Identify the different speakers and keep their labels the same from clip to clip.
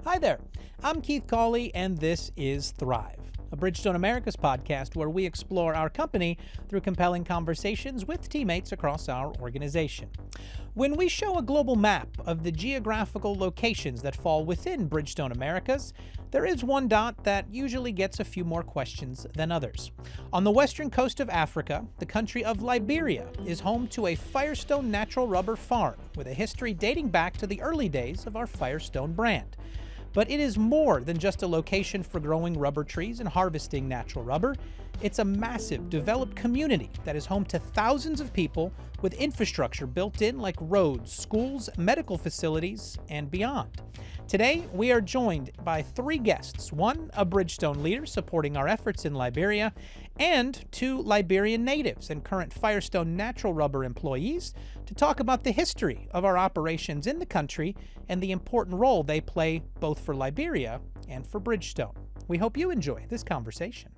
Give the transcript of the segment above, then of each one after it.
Speaker 1: Hi there, I'm Keith Cawley, and this is Thrive, a Bridgestone Americas podcast where we explore our company through compelling conversations with teammates across our organization. When we show a global map of the geographical locations that fall within Bridgestone Americas, there is one dot that usually gets a few more questions than others. On the western coast of Africa, the country of Liberia is home to a Firestone Natural Rubber farm with a history dating back to the early days of our Firestone brand. But it is more than just a location for growing rubber trees and harvesting natural rubber. It's a massive, developed community that is home to thousands of people with infrastructure built in like roads, schools, medical facilities, and beyond. Today, we are joined by three guests. One, a Bridgestone leader supporting our efforts in Liberia, and two Liberian natives and current Firestone Natural Rubber employees to talk about the history of our operations in the country and the important role they play both for Liberia and for Bridgestone. We hope you enjoy this conversation.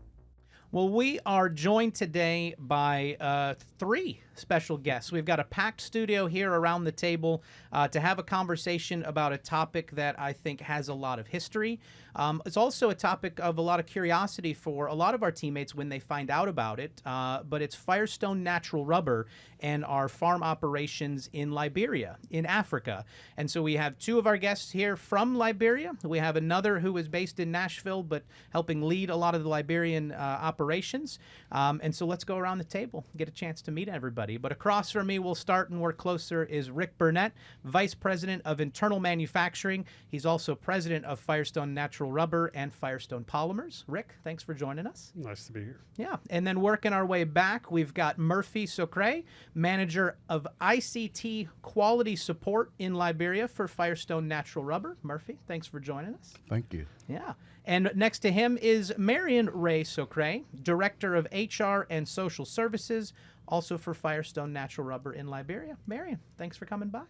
Speaker 1: Well, we are joined today by three special guests. We've got a packed studio here around the table to have a conversation about a topic that I think has a lot of history. It's also a topic of a lot of curiosity for a lot of our teammates when they find out about it, but it's Firestone Natural Rubber and our farm operations in Liberia, in Africa. And so we have two of our guests here from Liberia. We have another who is based in Nashville, but helping lead a lot of the Liberian operations. And so let's go around the table, get a chance to meet everybody. But across from me, we'll start and work closer, is Rick Burnett, Vice President of Internal Manufacturing. He's also President of Firestone Natural Rubber and Firestone Polymers. Rick, thanks for joining us.
Speaker 2: Nice to be here.
Speaker 1: Yeah, and then working our way back, we've got Wreh-Socree, Manager of ICT Quality Support in Liberia for Firestone Natural Rubber. Murphy, thanks for joining us.
Speaker 3: Thank you.
Speaker 1: Yeah. And next to him is Marion Wreh-Socree, Director of HR and Social Services, also for Firestone Natural Rubber in Liberia. Marion, thanks for coming by.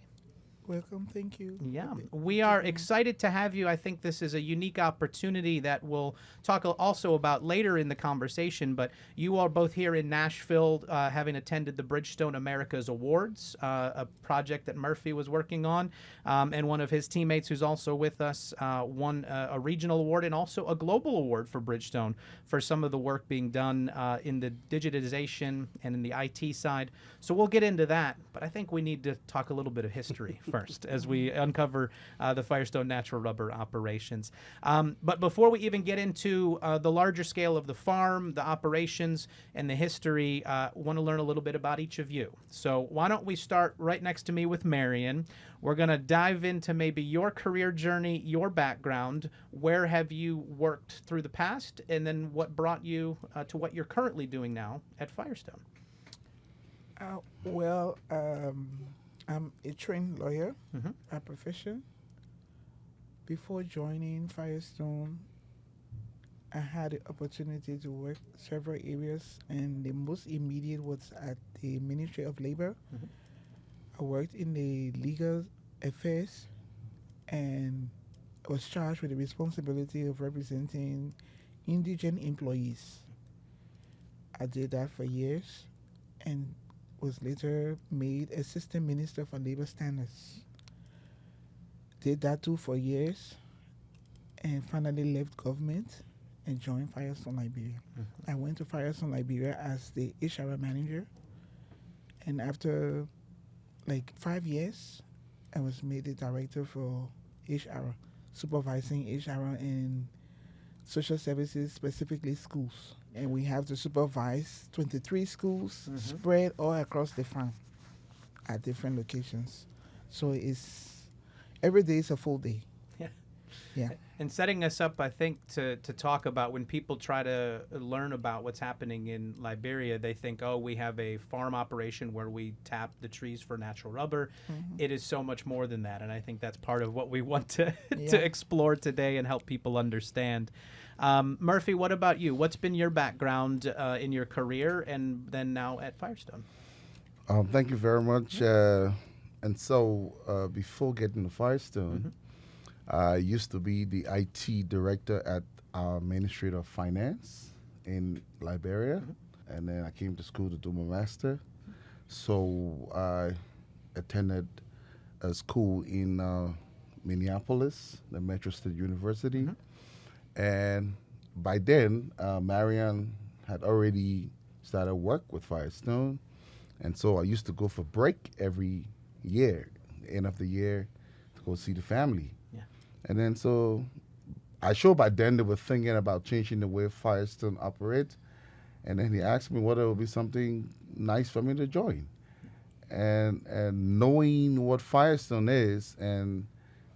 Speaker 4: Welcome, thank you.
Speaker 1: Yeah, we are excited to have you. I think this is a unique opportunity that we'll talk also about later in the conversation, but you are both here in Nashville having attended the Bridgestone Americas Awards, a project that Murphy was working on, and one of his teammates who's also with us won a regional award and also a global award for Bridgestone for some of the work being done in the digitalization and in the IT side. So we'll get into that, but I think we need to talk a little bit of history first as we uncover the Firestone Natural Rubber operations. But before we even get into the larger scale of the farm, the operations, and the history, want to learn a little bit about each of you. So why don't we start right next to me with Marion. We're going to dive into maybe your career journey, your background. Where have you worked through the past, and then what brought you to what you're currently doing now at Firestone?
Speaker 4: I'm a trained lawyer by profession. Before joining Firestone, I had the opportunity to work several areas, and the most immediate was at the Ministry of Labor. I worked in the legal affairs and was charged with the responsibility of representing indigent employees. I did that for years and was later made Assistant Minister for Labor Standards. Did that too for years and finally left government and joined Firestone Liberia. I went to Firestone Liberia as the HR manager, and after like 5 years, I was made the director for HR, supervising HR and social services, specifically schools. And we have to supervise 23 schools spread all across the farm at different locations. So every day is a full day. Yeah.
Speaker 1: And setting us up, I think, to talk about when people try to learn about what's happening in Liberia, they think, oh, we have a farm operation where we tap the trees for natural rubber. It is so much more than that. And I think that's part of what we want to explore today and help people understand. Murphy, what about you? What's been your background in your career and then now at Firestone?
Speaker 3: Thank you very much. And so before getting to Firestone, I used to be the IT director at our Ministry of Finance in Liberia. And then I came to school to do my master. So I attended a school in Minneapolis, the Metro State University. And by then, Marion had already started work with Firestone. And so I used to go for break every year, end of the year, to go see the family.
Speaker 1: Yeah.
Speaker 3: And then so I sure by then they were thinking about changing the way Firestone operates. And then he asked me whether it would be something nice for me to join. And knowing what Firestone is and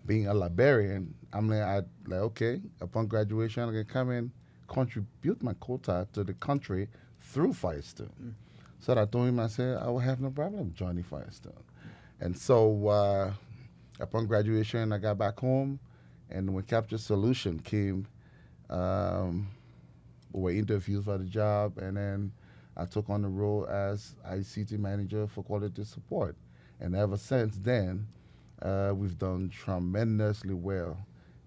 Speaker 3: being a Liberian, I'm like okay, upon graduation I can come and contribute my quota to the country through Firestone. So I told him, I said, I will have no problem joining Firestone. And so upon graduation, I got back home, and when Capture Solution came, we were interviewed for the job, and then I took on the role as ICT manager for quality support. And ever since then, we've done tremendously well,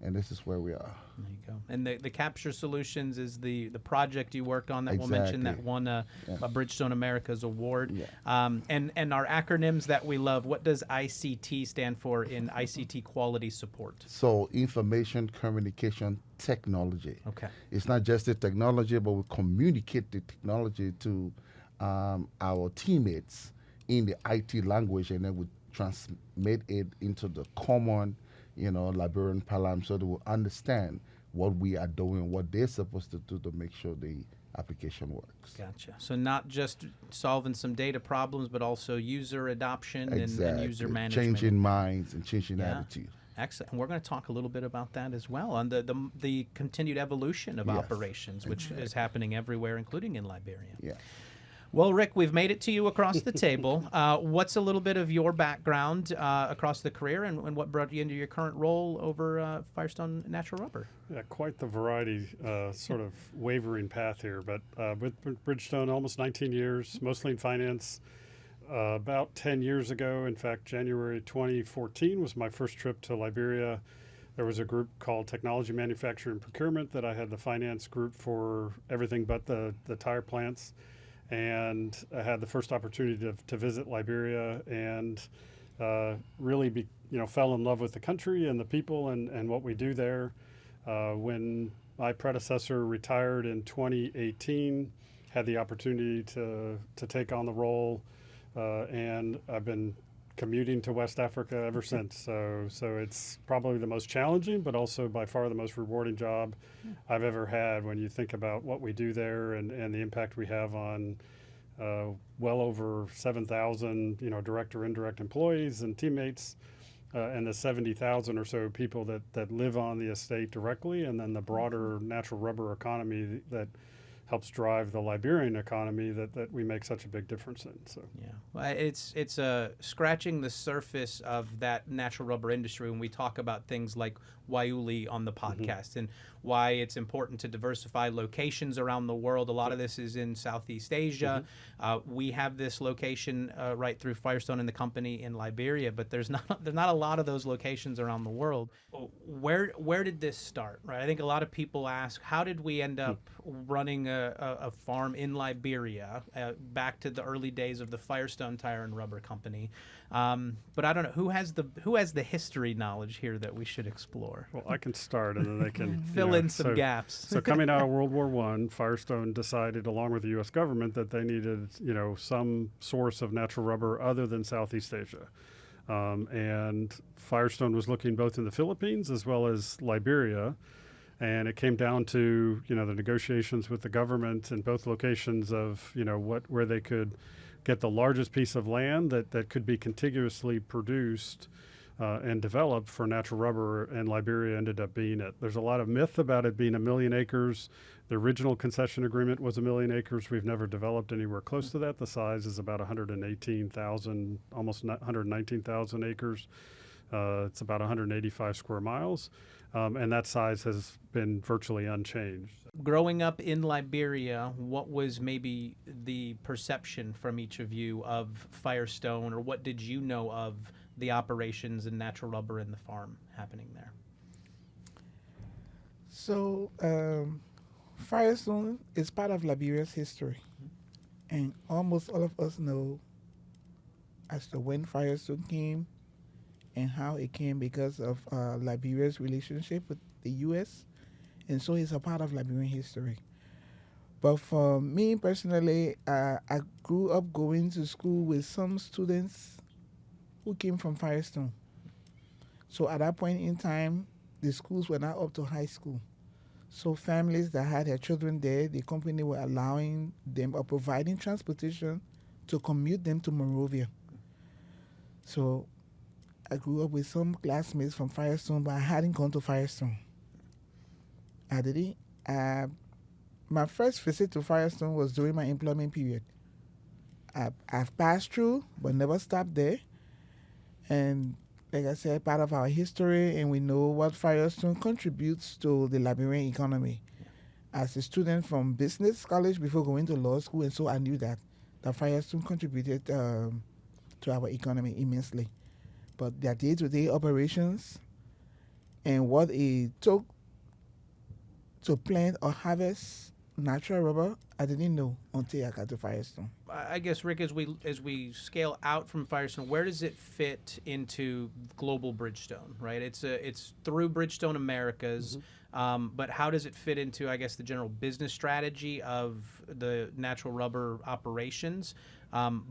Speaker 3: and this is where we are.
Speaker 1: There you go. And the Capture Solutions is the project you worked on that we'll mention that won a Bridgestone America's award.
Speaker 3: Yeah.
Speaker 1: And our acronyms that we love, what does ICT stand for in ICT quality support?
Speaker 3: So information communication technology.
Speaker 1: Okay.
Speaker 3: It's not just the technology, but we communicate the technology to our teammates in the IT language, and then we transmit it into the common, Liberian parlance, so they will understand what we are doing, what they're supposed to do to make sure the application works.
Speaker 1: Gotcha. So not just solving some data problems, but also user adoption and user management.
Speaker 3: Changing minds and changing attitudes.
Speaker 1: Excellent. And we're going to talk a little bit about that as well, on the continued evolution of operations, which is happening everywhere, including in Liberia.
Speaker 3: Yeah.
Speaker 1: Well, Rick, we've made it to you across the table. What's a little bit of your background across the career, and what brought you into your current role over Firestone Natural Rubber?
Speaker 2: Yeah, quite the variety, sort of wavering path here. But with Bridgestone, almost 19 years, mostly in finance. About 10 years ago, in fact, January 2014 was my first trip to Liberia. There was a group called Technology Manufacturing and Procurement that I had the finance group for everything but the tire plants. And I had the first opportunity to visit Liberia and really fell in love with the country and the people and what we do there. When my predecessor retired in 2018, had the opportunity to take on the role, and I've been commuting to West Africa ever since. So it's probably the most challenging, but also by far the most rewarding job I've ever had when you think about what we do there and the impact we have on well over 7,000 direct or indirect employees and teammates, and the 70,000 or so people that live on the estate directly, and then the broader natural rubber economy that helps drive the Liberian economy that we make such a big difference in. So
Speaker 1: yeah, well, it's scratching the surface of that natural rubber industry when we talk about things like Waiuli on the podcast and why it's important to diversify locations around the world. A lot of this is in Southeast Asia. We have this location right through Firestone and the company in Liberia, but there's not a lot of those locations around the world. Where did this start? Right, I think a lot of people ask, how did we end up running a farm in Liberia back to the early days of the Firestone Tire and Rubber Company? But I don't know who has the history knowledge here that we should explore.
Speaker 2: Well, I can start, and then they can
Speaker 1: fill in some gaps.
Speaker 2: So coming out of World War I, Firestone decided, along with the U.S. government, that they needed some source of natural rubber other than Southeast Asia. And Firestone was looking both in the Philippines as well as Liberia. And it came down to, the negotiations with the government in both locations of, where they could get the largest piece of land that could be contiguously produced and developed for natural rubber, and Liberia ended up being it. There's a lot of myth about it being 1 million acres. The original concession agreement was 1 million acres. We've never developed anywhere close to that. The size is about 118,000, almost 119,000 acres. It's about 185 square miles. And that size has been virtually unchanged.
Speaker 1: Growing up in Liberia, what was maybe the perception from each of you of Firestone, or what did you know of the operations in natural rubber and the farm happening there?
Speaker 4: So, Firestone is part of Liberia's history. And almost all of us know as to when Firestone came and how it came because of Liberia's relationship with the U.S., and so it's a part of Liberian history. But for me personally, I grew up going to school with some students who came from Firestone. So at that point in time, the schools were not up to high school. So families that had their children there, the company were allowing them or providing transportation to commute them to Monrovia. So I grew up with some classmates from Firestone, but I hadn't gone to Firestone. I didn't. My first visit to Firestone was during my employment period. I've passed through, but never stopped there. And like I said, part of our history, and we know what Firestone contributes to the Liberian economy. As a student from business college before going to law school, and so I knew that Firestone contributed to our economy immensely. But their day-to-day operations and what it took to plant or harvest natural rubber, I didn't know until I got to Firestone.
Speaker 1: I guess, Rick, as we scale out from Firestone, where does it fit into global Bridgestone? Right, it's through Bridgestone Americas, but how does it fit into, I guess, the general business strategy of the natural rubber operations?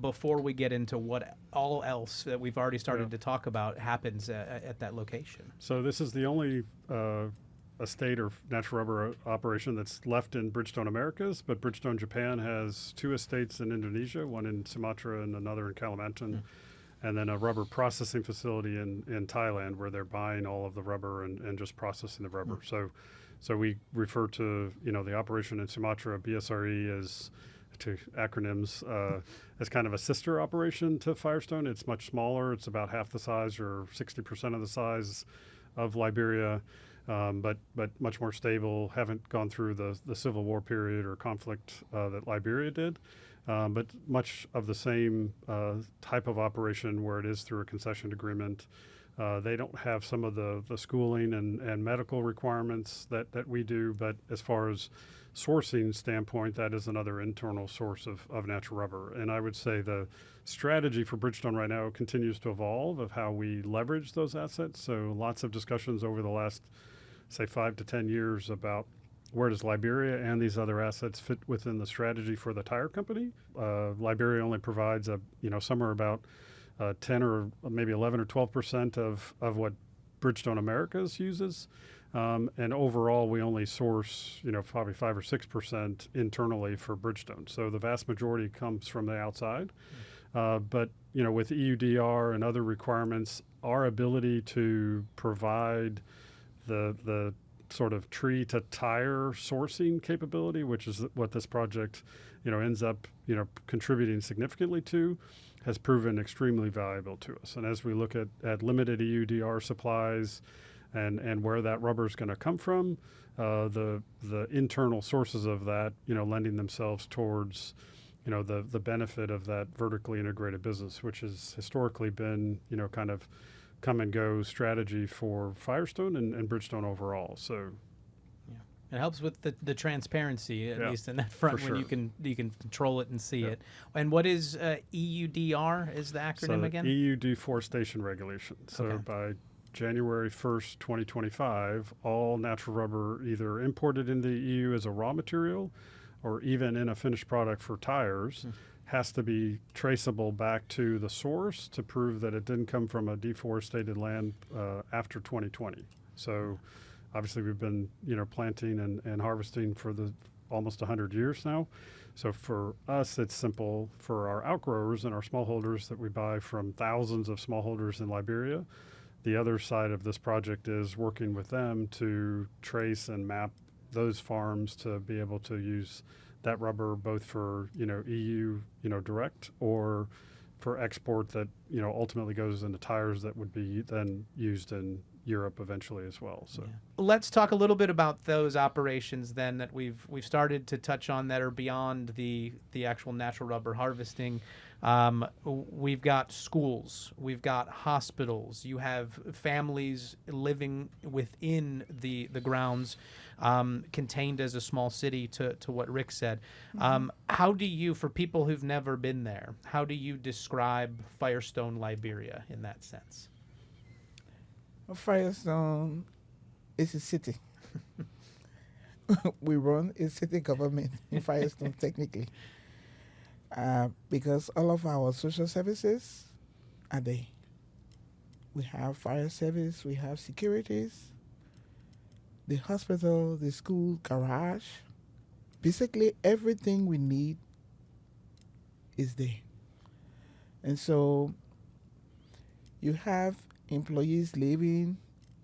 Speaker 1: Before we get into what all else that we've already started to talk about happens at that location.
Speaker 2: So this is the only estate or natural rubber operation that's left in Bridgestone Americas, but Bridgestone Japan has 2 estates in Indonesia, one in Sumatra and another in Kalimantan, and then a rubber processing facility in Thailand where they're buying all of the rubber and just processing the rubber. So we refer to the operation in Sumatra, BSRE, as to acronyms, as kind of a sister operation to Firestone. It's much smaller. It's about half the size or 60% of the size of Liberia. But much more stable, haven't gone through the Civil War period or conflict that Liberia did, but much of the same type of operation where it is through a concession agreement. They don't have some of the schooling and medical requirements that we do, but as far as sourcing standpoint, that is another internal source of natural rubber. And I would say the strategy for Bridgestone right now continues to evolve of how we leverage those assets. So lots of discussions over the last, say, 5 to 10 years about where does Liberia and these other assets fit within the strategy for the tire company. Liberia only provides somewhere about 10 or maybe 11 or 12% of what Bridgestone Americas uses. And overall, we only source, probably 5 or 6% internally for Bridgestone. So the vast majority comes from the outside. But, with EUDR and other requirements, our ability to provide the sort of tree to tire sourcing capability, which is what this project, ends up, contributing significantly to, has proven extremely valuable to us. And as we look at limited EUDR supplies and where that rubber is going to come from, the internal sources of that, lending themselves towards, the benefit of that vertically integrated business, which has historically been, kind of come and go strategy for Firestone and Bridgestone overall. So
Speaker 1: it helps with the transparency, at least in that front, when you can control it and see it. And what is EUDR is the acronym again?
Speaker 2: EU Deforestation Regulation. So by January 1st, 2025, all natural rubber either imported into the EU as a raw material or even in a finished product for tires has to be traceable back to the source to prove that it didn't come from a deforested land after 2020. So obviously we've been, planting and harvesting for almost 100 years now. So for us, it's simple. For our outgrowers and our smallholders that we buy from thousands of smallholders in Liberia, the other side of this project is working with them to trace and map those farms to be able to use that rubber both for, EU, direct or for export that, ultimately goes into tires that would be then used in Europe eventually as well. So
Speaker 1: let's talk a little bit about those operations then that we've started to touch on that are beyond the actual natural rubber harvesting. We've got schools, we've got hospitals, you have families living within the grounds, contained as a small city to what Rick said. How do you, for people who've never been there, how do you describe Firestone Liberia in that sense?
Speaker 4: Firestone is a city. We run a city government in Firestone technically, because all of our social services are there. We have fire service, we have securities, the hospital, the school, garage. Basically, everything we need is there. And so you have employees living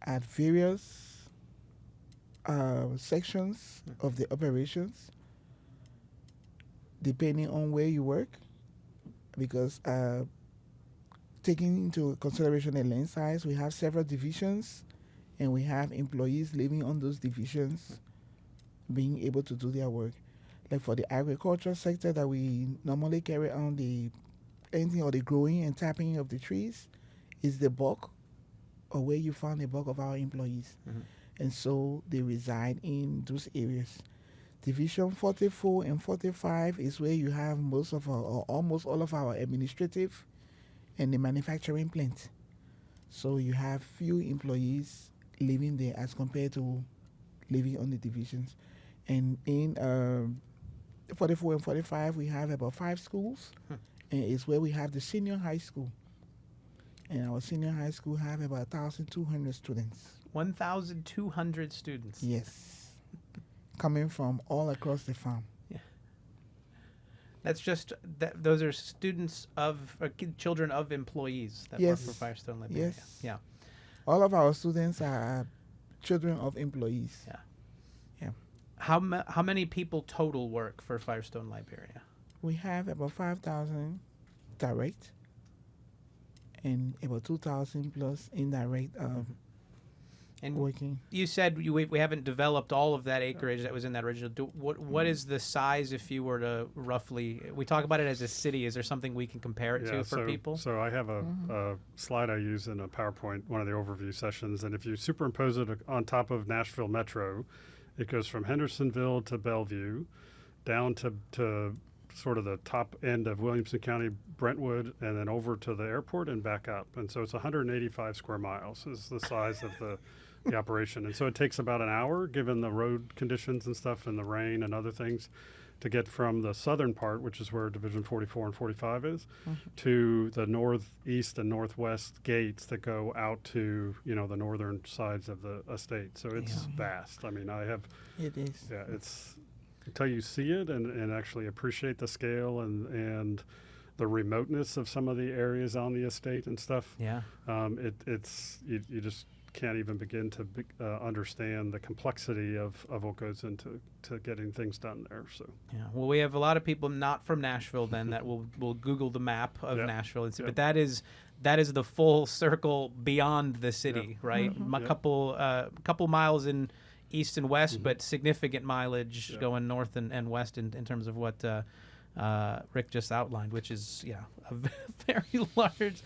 Speaker 4: at various sections of the operations, depending on where you work, because taking into consideration the land size, we have several divisions, and we have employees living on those divisions being able to do their work. Like for the agricultural sector that we normally carry on the anything or the growing and tapping of the trees is the bulk or where you find the bulk of our employees. And so they reside in those areas. Division 44 and 45 is where you have most of our, or almost all of our administrative and the manufacturing plant. So you have few employees living there as compared to living on the divisions. And in 44 and 45, we have about 5 schools, and it's where we have the senior high school. And our senior high school have about 1,200 students.
Speaker 1: 1,200 students.
Speaker 4: Yes. Coming from all across the farm.
Speaker 1: Yeah. That's just, those are students of, or children of employees that work for Firestone Liberia.
Speaker 4: Yes.
Speaker 1: Yeah.
Speaker 4: All of our students are children of employees.
Speaker 1: Yeah.
Speaker 4: Yeah.
Speaker 1: How many people total work for Firestone Liberia?
Speaker 4: We have about 5,000 direct and about 2,000 plus indirect
Speaker 1: And
Speaker 4: working.
Speaker 1: you said we haven't developed all of that acreage that was in that original. What is the size if you were to roughly? We talk about it as a city. Is there something we can compare it to for people?
Speaker 2: So I have a slide I use in a PowerPoint, one of the overview sessions, and if you superimpose it on top of Nashville Metro, it goes from Hendersonville to Bellevue, down to sort of the top end of Williamson County, Brentwood, and then over to the airport and back up. And so it's 185 square miles is the size of the operation. And so it takes about an hour, given the road conditions and stuff and the rain and other things, to get from the southern part, which is where Division 44 and 45 is, to the northeast and northwest gates that go out to, the northern sides of the estate. So it's vast. I mean,
Speaker 4: It is.
Speaker 2: Yeah, it's until you see it and actually appreciate the scale and the remoteness of some of the areas on the estate and stuff.
Speaker 1: Yeah.
Speaker 2: You just can't even begin to understand the complexity of what goes into getting things done there. So
Speaker 1: Yeah. Well, we have a lot of people not from Nashville then that will Google the map of Nashville and see. But that is the full circle beyond the city, right? A couple miles in east and west, but significant mileage going north and west in terms of what Rick just outlined, which is a very large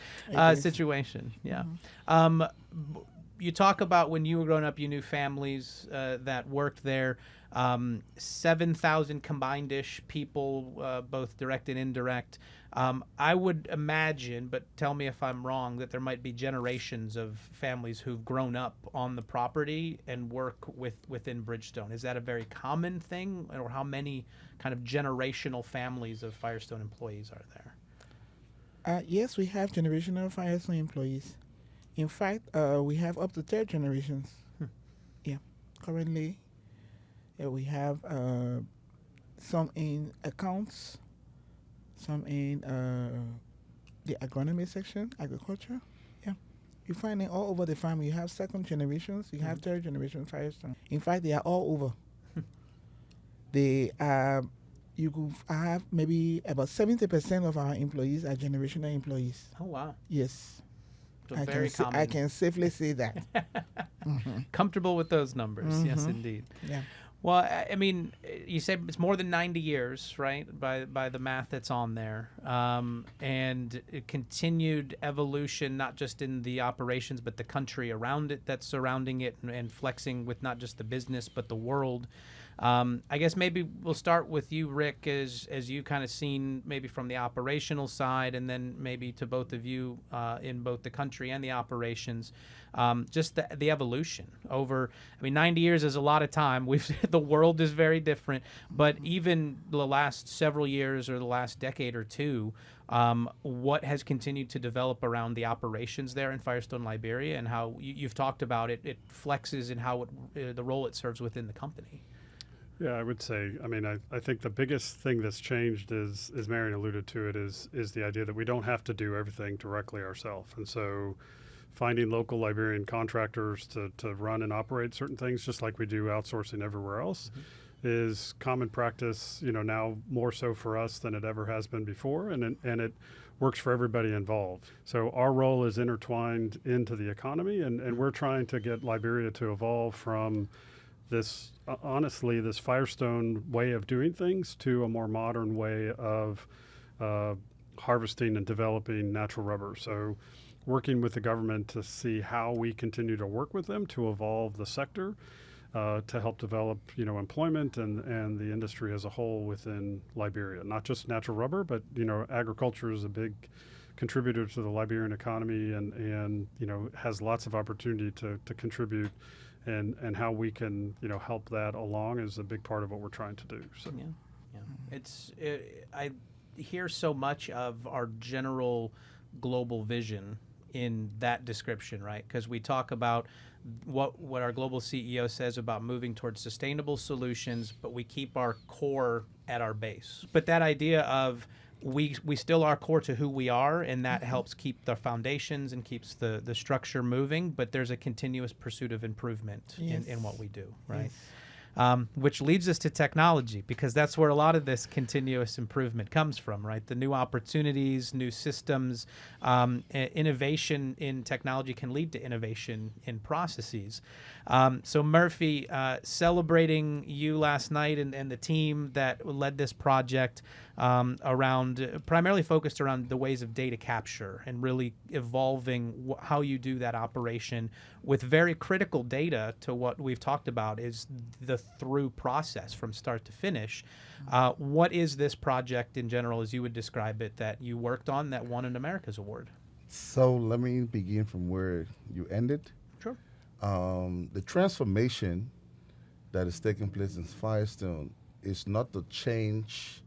Speaker 1: situation. Yeah. You talk about when you were growing up, you knew families that worked there. 7,000 combined-ish people, both direct and indirect. I would imagine, but tell me if I'm wrong, that there might be generations of families who've grown up on the property and work within Bridgestone. Is that a very common thing, or how many kind of generational families of Firestone employees are there?
Speaker 4: Yes, we have generational Firestone employees. In fact, we have up to 3rd generations. Yeah, currently, we have some in accounts, some in the agronomy section, agriculture. Yeah, you find it all over the farm. You have 2nd generations, you have 3rd generation Firestone. In fact, they are all over. You could have maybe about 70% of our employees are generational employees.
Speaker 1: Oh, wow.
Speaker 4: Yes.
Speaker 1: So very common.
Speaker 4: I can safely say that.
Speaker 1: Comfortable with those numbers. Yes, indeed.
Speaker 4: Yeah.
Speaker 1: Well, I mean, you said it's more than 90 years, right, by the math that's on there, and continued evolution, not just in the operations, but the country around it that's surrounding it and flexing with not just the business, but the world. I guess maybe we'll start with you, Rick, as you kind of seen maybe from the operational side, and then maybe to both of you in both the country and the operations, just the evolution over. I mean, 90 years is a lot of time. The world is very different, but even the last several years or the last decade or two, what has continued to develop around the operations there in Firestone, Liberia, and how you've talked about it flexes and how the role it serves within the company.
Speaker 2: Yeah, I would say, I mean, I think the biggest thing that's changed is, as Marion alluded to it, is the idea that we don't have to do everything directly ourselves. And so finding local Liberian contractors to run and operate certain things, just like we do outsourcing everywhere else, is common practice, now more so for us than it ever has been before. And it works for everybody involved. So our role is intertwined into the economy, and we're trying to get Liberia to evolve from this, honestly, this Firestone way of doing things to a more modern way of harvesting and developing natural rubber. So working with the government to see how we continue to work with them to evolve the sector, to help develop, employment and the industry as a whole within Liberia. Not just natural rubber, but, agriculture is a big contributor to the Liberian economy and has lots of opportunity to contribute. And how we can, help that along is a big part of what we're trying to do. So.
Speaker 1: Yeah. I hear so much of our general global vision in that description, right? Because we talk about what our global CEO says about moving towards sustainable solutions, but we keep our core at our base. But that idea of we still are core to who we are, and that helps keep the foundations and keeps the structure moving, but there's a continuous pursuit of improvement in what we do, right? Yes. Which leads us to technology, because that's where a lot of this continuous improvement comes from, right? The new opportunities, new systems, innovation in technology can lead to innovation in processes. So Murphy, celebrating you last night and the team that led this project primarily focused around the ways of data capture and really evolving how you do that operation with very critical data to what we've talked about is the through process from start to finish. What is this project in general, as you would describe it, that you worked on that won an America's Award?
Speaker 3: So let me begin from where you ended.
Speaker 1: Sure.
Speaker 3: The transformation that is taking place in Firestone is not to change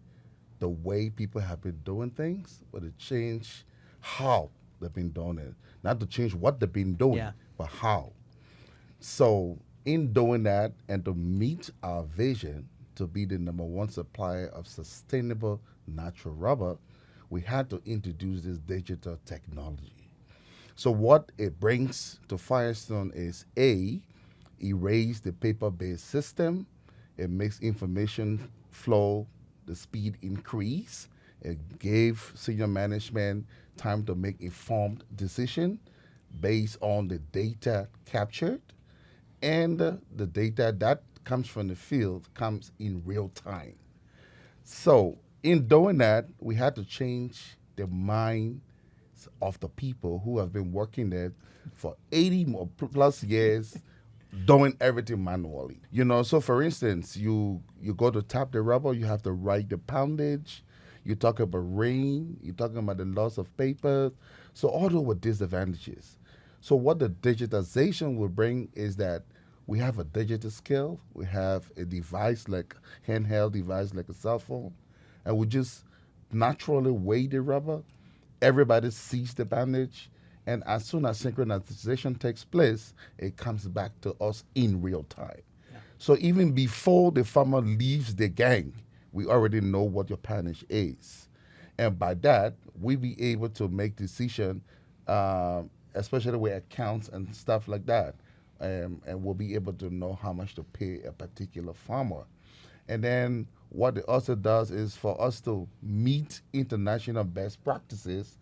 Speaker 3: the way people have been doing things, but to change how they've been doing it. Not to change what they've been doing, but how. So in doing that and to meet our vision to be the #1 supplier of sustainable natural rubber, we had to introduce this digital technology. So what it brings to Firestone is erase the paper-based system. It makes information flow, the speed increase. It gave senior management time to make informed decision based on the data captured, and the data that comes from the field comes in real time. So in doing that, we had to change the minds of the people who have been working there for 80 more plus years doing everything manually. So for instance, you go to tap the rubber, you have to write the poundage, you talk about rain, you're talking about the loss of paper. So all those were disadvantages. So what the digitization will bring is that we have a digital scale, we have a device like handheld device like a cell phone, and we just naturally weigh the rubber. Everybody sees the bandage, and as soon as synchronization takes place, it comes back to us in real time. Yeah. So even before the farmer leaves the gang, we already know what your poundage is. And by that, we be able to make decision, especially with accounts and stuff like that. And we'll be able to know how much to pay a particular farmer. And then what it also does is for us to meet international best practices,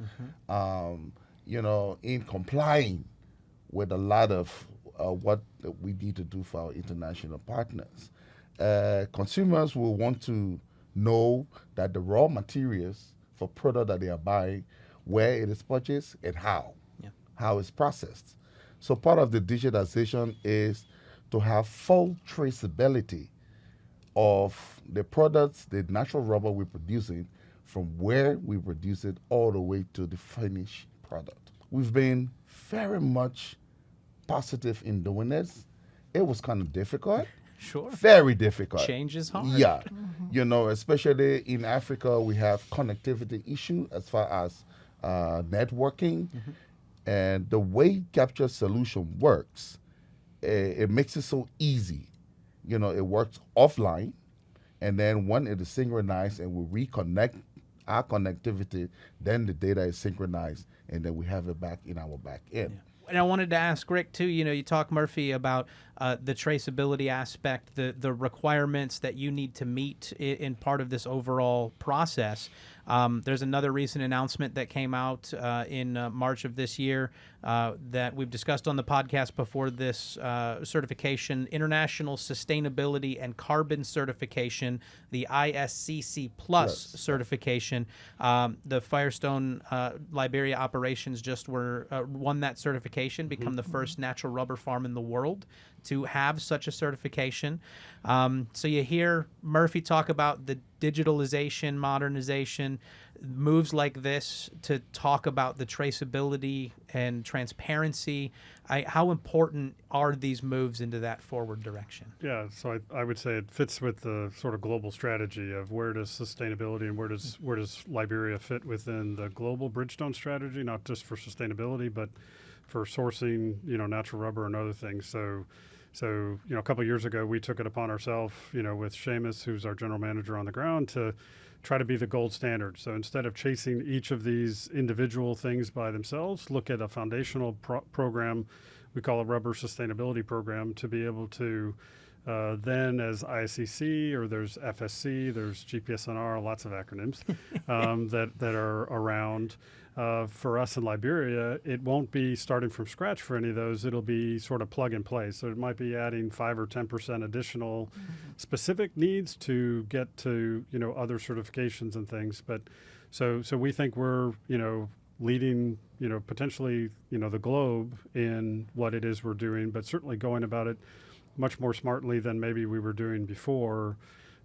Speaker 3: in complying with a lot of what we need to do for our international partners. Consumers will want to know that the raw materials for product that they are buying, where it is purchased and how it's processed. So part of the digitization is to have full traceability of the products, the natural rubber we're producing, from where we produce it all the way to the finished product. We've been very much positive in doing this. It was kind of difficult.
Speaker 1: Sure.
Speaker 3: Very difficult.
Speaker 1: Change is hard.
Speaker 3: Yeah. Especially in Africa, we have connectivity issue as far as networking. And the way capture solution works, it makes it so easy. It works offline. And then when it is synchronized and we reconnect our connectivity, then the data is synchronized, and then we have it back in our back end.
Speaker 1: Yeah. And I wanted to ask Rick too. You talk, Murphy, about the traceability aspect, the requirements that you need to meet in part of this overall process. There's another recent announcement that came out in March of this year that we've discussed on the podcast before. This certification, International Sustainability and Carbon Certification, the ISCC Plus certification. The Firestone Liberia operations just won that certification, become the first natural rubber farm in the world to have such a certification. So you hear Murphy talk about the digitalization, modernization, moves like this to talk about the traceability and transparency. How important are these moves into that forward direction?
Speaker 2: Yeah, so I would say it fits with the sort of global strategy of where does sustainability and where does Liberia fit within the global Bridgestone strategy, not just for sustainability, but for sourcing, natural rubber and other things. So a couple of years ago, we took it upon ourselves, with Seamus, who's our general manager on the ground, to try to be the gold standard. So instead of chasing each of these individual things by themselves, look at a foundational program, we call a rubber sustainability program, to be able to then as ISCC, or there's FSC, there's GPSNR, lots of acronyms that are around. For us in Liberia, it won't be starting from scratch for any of those. It'll be sort of plug and play. So it might be adding 5 or 10% additional specific needs to get to, other certifications and things. But so we think we're, leading, potentially, the globe in what it is we're doing, but certainly going about it much more smartly than maybe we were doing before.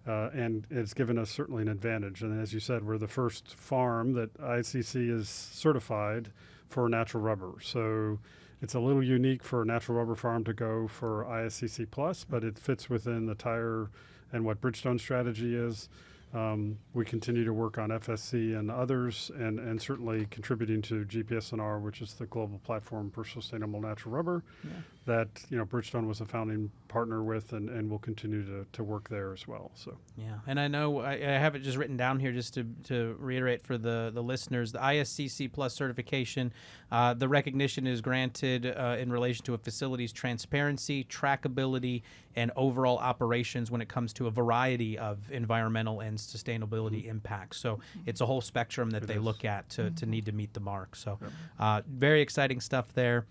Speaker 2: And it's given us certainly an advantage. And as you said, we're the first farm that ICC is certified for natural rubber. So it's a little unique for a natural rubber farm to go for ISCC Plus, but it fits within the tire and what Bridgestone strategy is. We continue to work on FSC and others, and certainly contributing to GPSNR, which is the global platform for sustainable natural rubber, that Bridgestone was a founding partner with, and will continue to work there as well. So
Speaker 1: and I know I have it just written down here just to reiterate for the listeners. The ISCC Plus certification, the recognition is granted in relation to a facility's transparency, trackability, and overall operations when it comes to a variety of environmental and sustainability impacts. So it's a whole spectrum that they look at to need to meet the mark. So very exciting stuff there.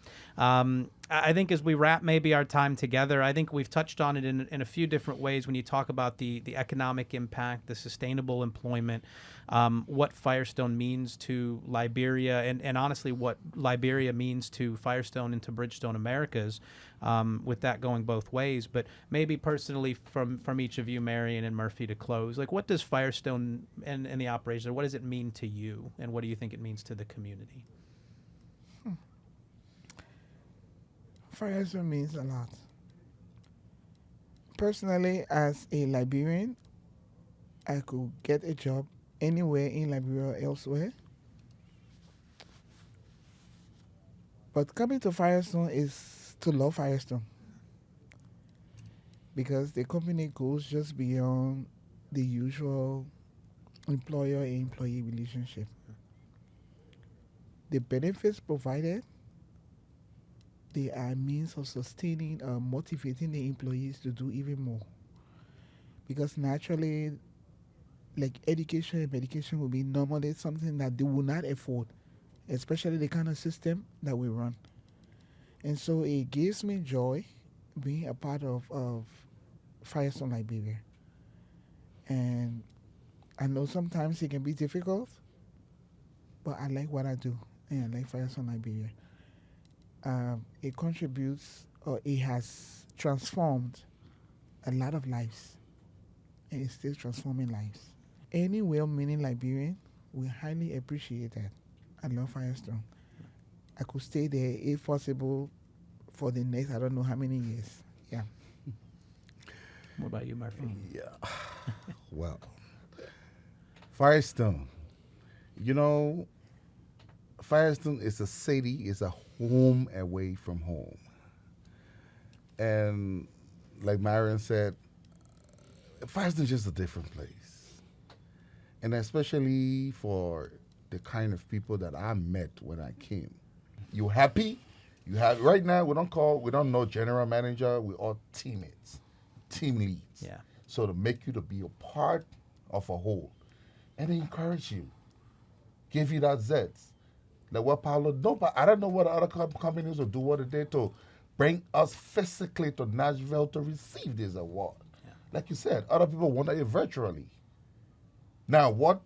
Speaker 1: I think as we wrap maybe our time together, I think we've touched on it in a few different ways when you talk about the economic impact, the sustainable employment, what Firestone means to Liberia, and honestly what Liberia means to Firestone and to Bridgestone Americas, with that going both ways. But maybe personally from each of you, Marion and Murphy, to close, like what does Firestone and the operation, what does it mean to you, and what do you think it means to the community?
Speaker 4: Firestone means a lot. Personally, as a Liberian, I could get a job anywhere in Liberia or elsewhere. But coming to Firestone is to love Firestone, because the company goes just beyond the usual employer-employee relationship. The benefits provided, they are means of sustaining, motivating the employees to do even more. Because naturally, like education and medication will be normally something that they will not afford, especially the kind of system that we run. And so it gives me joy being a part of Firestone Liberia. And I know sometimes it can be difficult, but I like what I do, and I like Firestone Liberia. It contributes, or it has transformed a lot of lives and it's still transforming lives. Any well-meaning Liberian will highly appreciate that. I love Firestone. I could stay there, if possible, for the next, I don't know how many years. Yeah.
Speaker 1: What about you, Murphy?
Speaker 3: Yeah. Well, Firestone. You know, Firestone is a city, is a home away from home. And like Marion said, Firestone is just a different place. And especially for the kind of people that I met when I came. You happy? You have right now we don't know general manager, we're all teammates, team leads.
Speaker 1: Yeah.
Speaker 3: So to make you to be a part of a whole. And they encourage you. Give you that zest. Like what Paulo, I don't know what other companies will do what they did to bring us physically to Nashville to receive this award. Yeah. Like you said, other people want it virtually. Now, what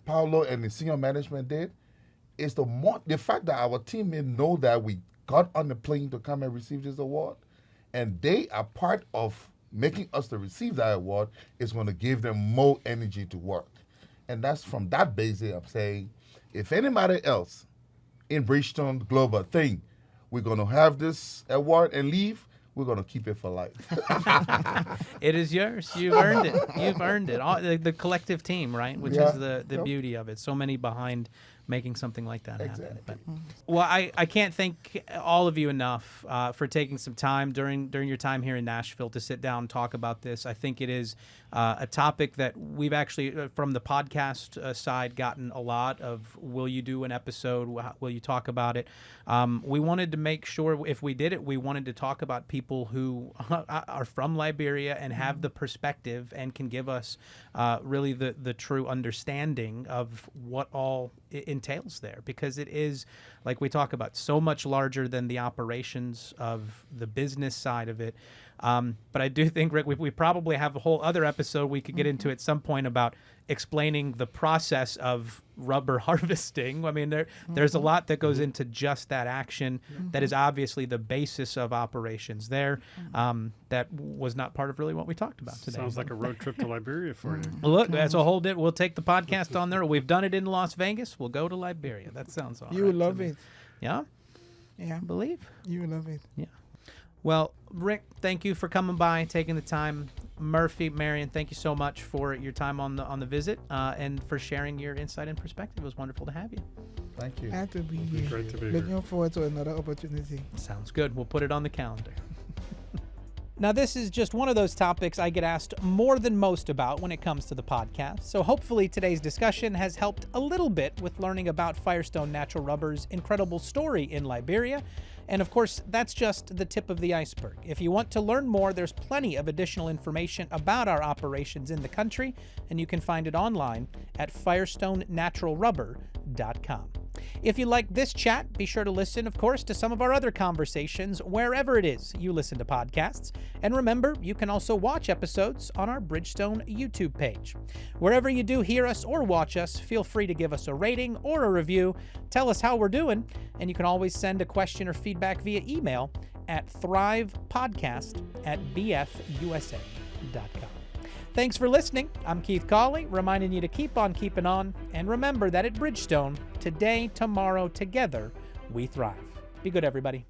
Speaker 3: Paulo and the senior management did is the fact that our teammates know that we got on the plane to come and receive this award, and they are part of making us to receive that award is going to give them more energy to work. And that's from that basis I'm saying, if anybody else in Bridgestone Global think we're going to have this award and leave, we're going to keep it for life.
Speaker 1: It is yours. You've earned it. You've earned it. All, the collective team, right? Which is the beauty of it. So many behind making something like that happen. But, well, I can't thank all of you enough for taking some time during your time here in Nashville to sit down and talk about this. I think it is a topic that we've actually, from the podcast side, gotten a lot of, will you do an episode? Will you talk about it? We wanted to make sure if we did it, we wanted to talk about people who are from Liberia and have the perspective and can give us really the true understanding of what all it entails there, because it is, like we talk about, so much larger than the operations of the business side of it. But I do think, Rick, we probably have a whole other episode we could get into at some point about explaining the process of rubber harvesting. I mean, there's a lot that goes into just that action that is obviously the basis of operations there. That was not part of really what we talked about today.
Speaker 2: Sounds like a road trip to Liberia for you.
Speaker 1: Look, that's a whole we'll take the podcast on there. We've done it in Las Vegas. We'll go to Liberia. That sounds all right.
Speaker 4: You will love it.
Speaker 1: Yeah?
Speaker 4: Yeah.
Speaker 1: I believe.
Speaker 4: You will love it.
Speaker 1: Yeah. Well, Rick, thank you for coming by, taking the time. Murphy, Marion, thank you so much for your time on the visit and for sharing your insight and perspective. It was wonderful to have you.
Speaker 3: Thank you.
Speaker 4: Glad to be here.
Speaker 2: Great to be
Speaker 4: Looking
Speaker 2: here.
Speaker 4: forward to another opportunity.
Speaker 1: Sounds good. We'll put it on the calendar. Now, this is just one of those topics I get asked more than most about when it comes to the podcast. So hopefully today's discussion has helped a little bit with learning about Firestone Natural Rubber's incredible story in Liberia. And of course, that's just the tip of the iceberg. If you want to learn more, there's plenty of additional information about our operations in the country, and you can find it online at firestonenaturalrubber.com. If you like this chat, be sure to listen, of course, to some of our other conversations wherever it is you listen to podcasts. And remember, you can also watch episodes on our Bridgestone YouTube page. Wherever you do hear us or watch us, feel free to give us a rating or a review. Tell us how we're doing, and you can always send a question or feedback via email at thrivepodcast@bfusa.com. Thanks for listening. I'm Keith Cawley, reminding you to keep on keeping on, and remember that at Bridgestone, today, tomorrow, together, we thrive. Be good, everybody.